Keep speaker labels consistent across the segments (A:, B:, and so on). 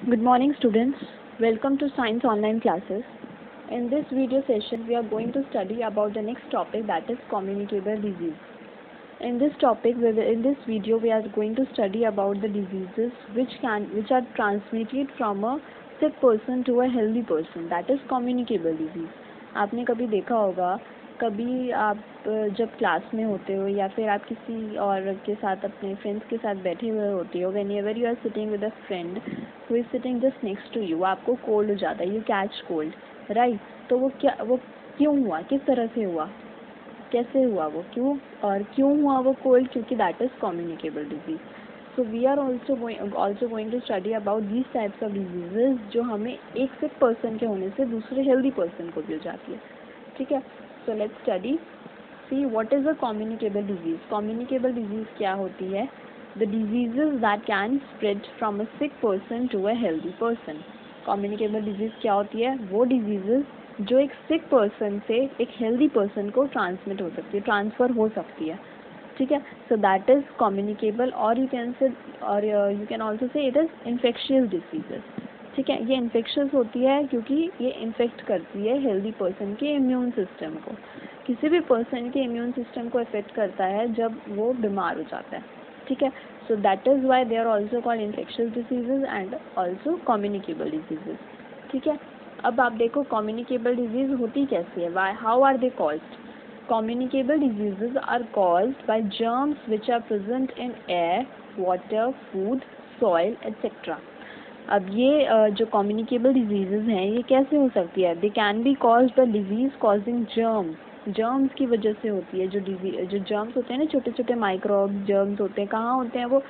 A: Good morning, students. Welcome to Science Online Classes. In this video session, we are going to study about the next topic, that is communicable disease. In this video, we are going to study about the diseases which are transmitted from a sick person to a healthy person, that is communicable disease. आपने कभी देखा होगा, कभी आप जब class में होते हो या फिर आप किसी और के साथ अपने फ्रेंड्स के साथ बैठे हुए होते हो, whenever you are sitting with a friend who is sitting just next to you, आपको कोल्ड हो जाता है, यू कैच कोल्ड, राइट? तो वो क्यों हुआ, किस तरह से हुआ, कैसे हुआ, वो क्यों हुआ वो कोल्ड? क्योंकि that is communicable disease. So we are also going to study about these types of diseases जो हमें एक सिक पर्सन के होने से दूसरे हेल्दी पर्सन को भी हो जाती है. ठीक है, so let's study. See what is a communicable disease. Communicable disease क्या होती है? The diseases that can spread from a sick person to a healthy person. Communicable disease क्या होती है? वो डिजीजेज जो एक सिक पर्सन से एक हेल्दी पर्सन को ट्रांसमिट हो सकती है, ट्रांसफ़र हो सकती है. ठीक है, सो दैट इज़ कम्युनिकेबल. और you can also say it is infectious diseases. ठीक है, ये इन्फेक्शियस होती है क्योंकि ये इन्फेक्ट करती है हेल्दी पर्सन के इम्यून सिस्टम को. किसी भी पर्सन के इम्यून सिस्टम को इफेक्ट करता है जब वो बीमार हो जाता है. ठीक है, so that is why they are also called infectious diseases and also communicable diseases. ठीक है, अब आप देखो कम्युनिकेबल डिजीज होती कैसी है, why, how are they caused. Communicable diseases are caused by germs which are present in air, water, food, soil, etc. अब ये जो communicable diseases हैं ये कैसे हो सकती है? They can be caused by disease causing germs. germs की वजह से होती है. जो germs होते हैं ना, छोटे छोटे microbes germs होते हैं, कहाँ होते हैं वो?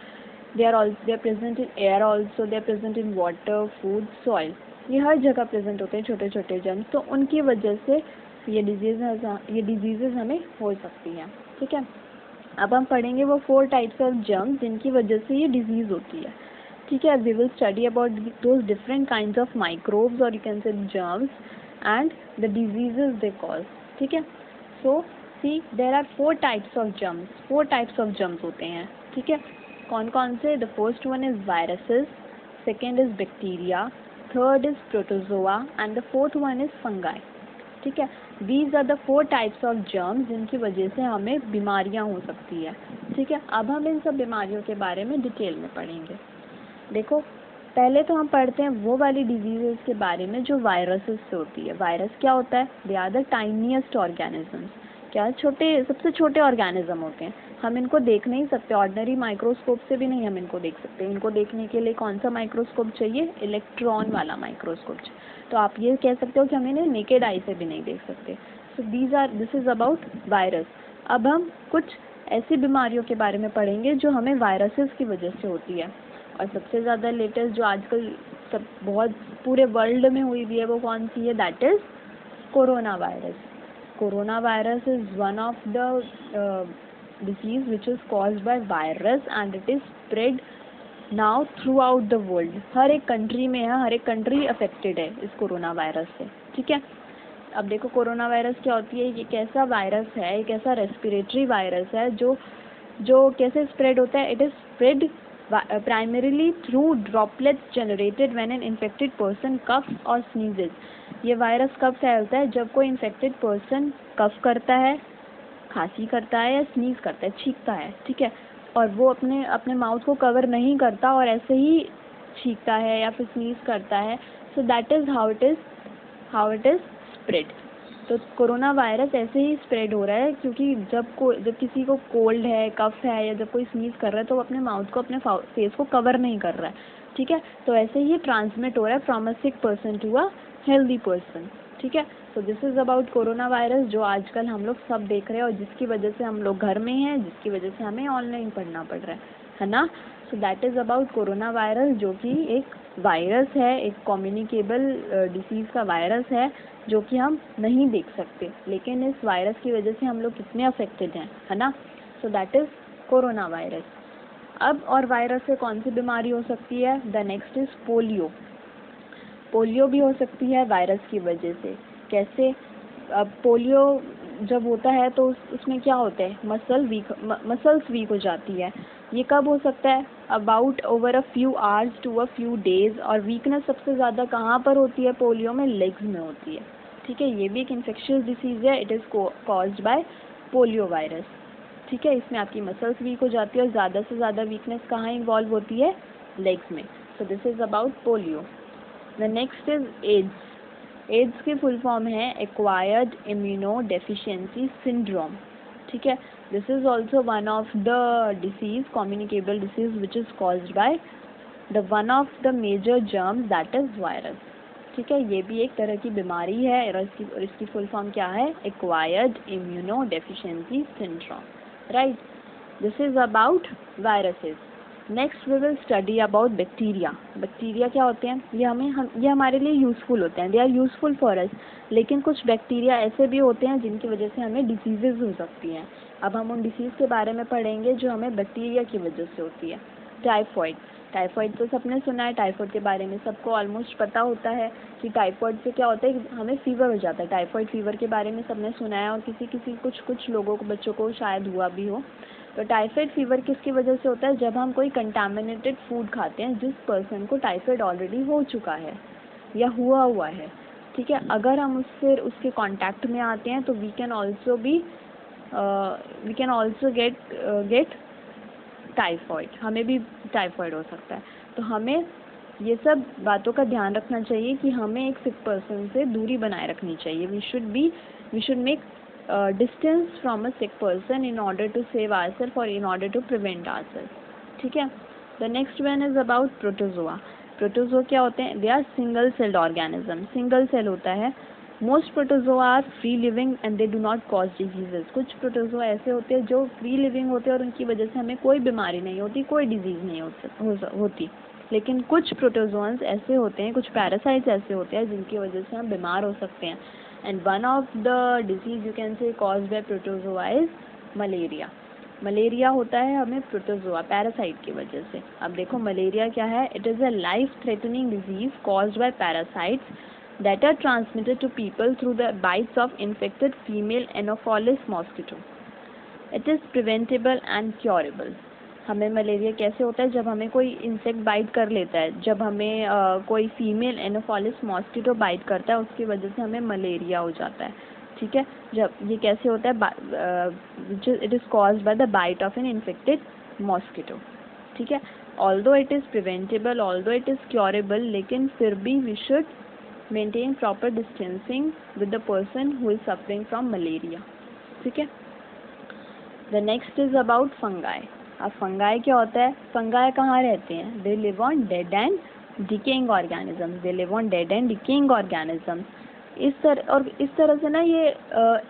A: they are present in air also, they are present in water, food, soil. ये हर जगह प्रेजेंट होते हैं छोटे छोटे जर्म्स. तो उनकी वजह से ये डिजीजेज हमें हो सकती हैं. ठीक है, अब हम पढ़ेंगे वो 4 टाइप्स ऑफ जर्म्स जिनकी वजह से ये डिजीज़ होती है. ठीक है, we will study about those different kinds of microbes और you can say germs and the diseases they cause. ठीक है, so see there are 4 types of germs. 4 types of germs होते हैं. ठीक है, कौन कौन से? The first one is viruses, second is bacteria, third is protozoa and the fourth one is fungi. ठीक है, these are the 4 types of germs जिनकी वजह से हमें बीमारियां हो सकती है. ठीक है, अब हम इन सब बीमारियों के बारे में डिटेल में पढ़ेंगे. देखो, पहले तो हम पढ़ते हैं वो वाली डिजीजेस के बारे में जो वायरसेस से होती है. वायरस क्या होता है? They are the tiniest organisms. क्या? सबसे छोटे ऑर्गेनिज्म होते हैं. हम इनको देख नहीं सकते, ऑर्डिनरी माइक्रोस्कोप से भी नहीं हम इनको देख सकते. इनको देखने के लिए कौन सा माइक्रोस्कोप चाहिए? इलेक्ट्रॉन वाला माइक्रोस्कोप. तो आप ये कह सकते हो कि हम इन्हें नेकेड आई से भी नहीं देख सकते. सो दिस इज़ अबाउट वायरस. अब हम कुछ ऐसी बीमारियों के बारे में पढ़ेंगे जो हमें वायरसेस की वजह से होती है. और सबसे ज़्यादा लेटेस्ट जो आजकल सब बहुत पूरे वर्ल्ड में हुई भी है वो कौन सी है? That is corona virus. Corona virus is one of the disease which is caused by virus and it is spread now throughout the world. हर एक कंट्री में है, हर एक कंट्री अफेक्टेड है इस कोरोना वायरस से. ठीक है, अब देखो कोरोना वायरस क्या होती है. ये कैसा वायरस है? एक ऐसा रेस्पिरेटरी वायरस है जो कैसे स्प्रेड होता है? It is spread primarily through droplets generated when an infected person coughs और स्नीजेज. ये वायरस कब फैलता है? जब कोई इन्फेक्टेड पर्सन कफ करता है, खांसी करता है या स्नीज करता है, छींकता है. ठीक है, और वो अपने माउथ को कवर नहीं करता और ऐसे ही छींकता है या फिर स्नीज करता है. So that is how it is spread. तो कोरोना वायरस ऐसे ही स्प्रेड हो रहा है क्योंकि जब किसी को कोल्ड है, कफ है या जब कोई स्नीज कर रहा है तो वो अपने माउथ को, अपने फेस को कवर नहीं कर रहा है. ठीक है, तो ऐसे ही ट्रांसमिट हो रहा है from a sick person to a healthy person. ठीक है, so this is about corona virus जो आजकल हम लोग सब देख रहे हैं और जिसकी वजह से हम लोग घर में हैं, जिसकी वजह से हमें ऑनलाइन पढ़ना पड़ रहा है ना. सो that is about corona virus जो कि एक वायरस है, एक कम्युनिकेबल डिसीज़ का वायरस है जो कि हम नहीं देख सकते, लेकिन इस वायरस की वजह से हम लोग कितने अफेक्टेड हैं, है ना. सो दैट इज़ कोरोना वायरस. अब और वायरस से कौन सी बीमारी हो सकती है? The next is polio. Polio भी हो सकती है वायरस की वजह से. कैसे? अब पोलियो जब होता है तो उसमें क्या होता है? मसल्स वीक हो जाती है. ये कब हो सकता है? About over a few hours to a few days, और वीकनेस सबसे ज़्यादा कहाँ पर होती है पोलियो में? लेग्स में होती है। ठीक है, ये भी एक इन्फेक्शियस डिसीज़ है, it is caused bye polio virus. ठीक है, इसमें आपकी मसल्स वीक हो जाती है और ज़्यादा से ज़्यादा वीकनेस कहाँ इन्वॉल्व होती है? लेग्स में। So this is about polio. The next is AIDS. AIDS की फुल फॉर्म है एक्वायर्ड इम्यूनो डेफिशिएंसी सिंड्रोम। ठीक है, this is also one of the disease, communicable disease which is caused by the one of the major germs that is virus. ठीक है, ये भी एक तरह की बीमारी है और इसकी फुल फॉर्म क्या है? Acquired immunodeficiency syndrome. Right, this is about viruses. Next we will study about bacteria. Bacteria क्या होते हैं? ये हमारे लिए यूज़फुल होते हैं, they are useful for us. लेकिन कुछ बैक्टीरिया ऐसे भी होते हैं जिनकी वजह से हमें डिसीजेज हो सकती हैं। अब हम उन डिसीज़ के बारे में पढ़ेंगे जो हमें बैक्टीरिया की वजह से होती है। टाइफॉइड। टाइफॉइड तो सबने सुना है, टाइफॉइड के बारे में सबको ऑलमोस्ट पता होता है कि टाइफॉइड से क्या होता है, हमें फीवर हो जाता है। टाइफॉइड फीवर के बारे में सबने सुना है और कुछ लोगों को, बच्चों को शायद हुआ भी हो। तो टाइफाइड फीवर किसकी वजह से होता है? जब हम कोई कंटामिनेटेड फूड खाते हैं जिस पर्सन को टाइफाइड ऑलरेडी हो चुका है या हुआ है। ठीक है, अगर हम उसके कांटेक्ट में आते हैं तो we can also get typhoid, हमें भी टाइफाइड हो सकता है। तो हमें ये सब बातों का ध्यान रखना चाहिए कि हमें एक सिक पर्सन से दूरी बनाए रखनी चाहिए। We should make distance from a sick person in order to save ourselves or in order to prevent ourselves. ठीक है, the next one is about protozoa. Protozoa क्या होते हैं? They are single celled organism, single cell होता है। Most protozoa are free living and they do not cause diseases. कुछ protozoa ऐसे होते हैं जो फ्री लिविंग होते हैं और उनकी वजह से हमें कोई बीमारी नहीं होती, कोई डिजीज नहीं होती। लेकिन कुछ प्रोटोजोअन्स ऐसे होते हैं, कुछ पैरासाइट्स ऐसे होते हैं जिनकी वजह से हम बीमार हो सकते हैं। And one of the disease you can say caused by protozoa is malaria. Malaria होता है हमें प्रोटोजोआ पैरासाइट की वजह से। अब देखो मलेरिया क्या है? It is a life threatening disease caused by parasites that are transmitted to people through the bites of infected female anopheles mosquito. It is preventable and curable. हमें मलेरिया कैसे होता है? जब हमें कोई इंसेक्ट बाइट कर लेता है, जब हमें कोई फीमेल एनोफिलिस मॉस्किटो बाइट करता है, उसकी वजह से हमें मलेरिया हो जाता है। ठीक है, जब ये कैसे होता है? It is caused by the bite of an infected mosquito. ठीक है, although it is preventable, although it is curable, लेकिन फिर भी we should maintain proper distancing with the person who is suffering from malaria. ठीक है, the next is about fungi. अब fungi क्या होता है? फंगाई कहाँ रहते हैं? They live on dead and decaying organisms. They live on dead and decaying organisms. इस तरह से ना ये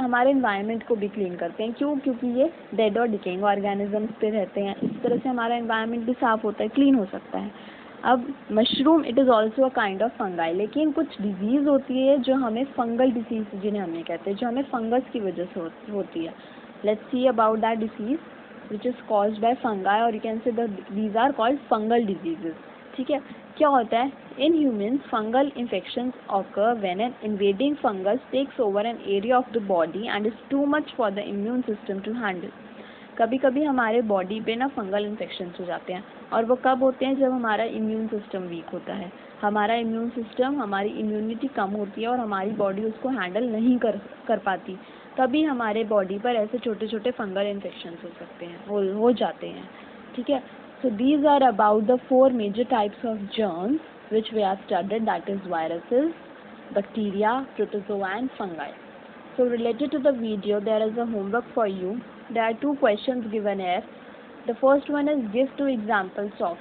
A: हमारे एनवायरनमेंट को भी क्लीन करते हैं। क्यों? क्योंकि ये डेड और डिकेइंग ऑर्गेनिजम्स पे रहते हैं। इस तरह से हमारा एनवायरनमेंट भी साफ होता है, क्लीन हो सकता है। अब mushroom it is also a kind of fungi, लेकिन कुछ डिजीज़ होती है जो हमें फंगल डिसीज जिन्हें हमें कहते हैं, जो हमें फंगस की वजह से होती है। Let's see about that disease which is caused by fungi, or you can say that these are called fungal diseases. ठीक है, क्या होता है? In humans, fungal infections occur when an invading fungus takes over an area of the body and is too much for the immune system to handle. कभी कभी हमारे body पे ना फंगल इन्फेक्शंस हो जाते हैं, और वो कब होते हैं? जब हमारा इम्यून सिस्टम वीक होता है। हमारा इम्यून सिस्टम, हमारी इम्यूनिटी कम होती है और हमारी बॉडी उसको हैंडल नहीं कर पाती, तभी हमारे बॉडी पर ऐसे छोटे छोटे फंगल इन्फेक्शंस हो सकते हैं, हो जाते हैं। ठीक है, so these are about the 4 major types of germs which we have studied, that is viruses, bacteria, protozoa and fungi. So related to the video, there is a homework for you. There are 2 questions given here. The first one is give 2 examples of,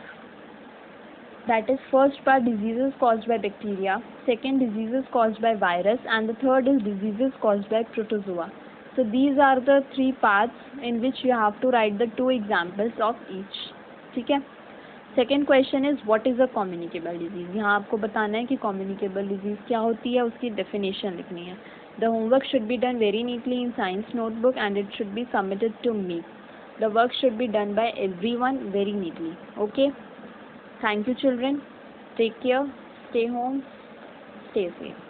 A: that is first part diseases caused by bacteria, second diseases caused by virus, and the third is diseases caused by protozoa. So these are the 3 parts in which you have to write the 2 examples of each. ठीक है, second question is what is a communicable disease. यहाँ आपको बताना है कि communicable disease क्या होती है, उसकी डेफिनेशन लिखनी है। The homework should be done very neatly in science notebook and it should be submitted to me. The work should be done by everyone very neatly. Okay, thank you children, take care, stay home, stay safe.